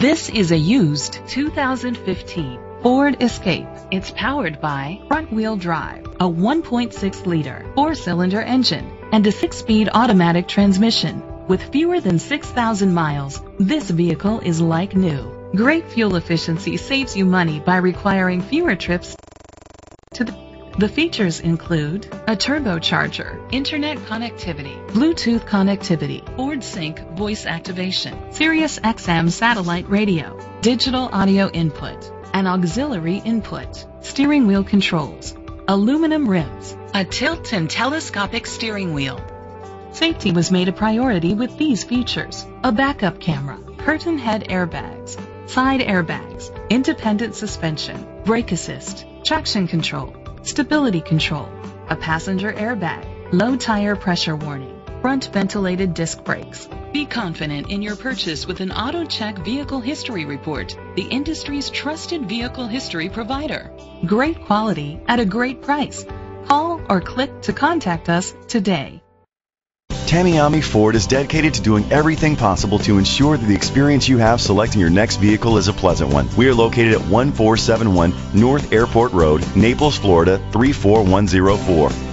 This is a used 2015 Ford Escape. It's powered by front-wheel drive, a 1.6-liter four-cylinder engine, and a 6-speed automatic transmission. With fewer than 6,000 miles, this vehicle is like new. Great fuel efficiency saves you money by requiring fewer trips to the features include a turbocharger, internet connectivity, Bluetooth connectivity, Ford Sync voice activation, Sirius XM satellite radio, digital audio input, an auxiliary input, steering wheel controls, aluminum rims, a tilt and telescopic steering wheel. Safety was made a priority with these features: a backup camera, curtain head airbags, side airbags, independent suspension, brake assist, traction control, stability control, a passenger airbag, low tire pressure warning, front ventilated disc brakes. Be confident in your purchase with an AutoCheck Vehicle History Report, the industry's trusted vehicle history provider. Great quality at a great price. Call or click to contact us today. Tamiami Ford is dedicated to doing everything possible to ensure that the experience you have selecting your next vehicle is a pleasant one. We are located at 1471 North Airport Road, Naples, Florida 34104.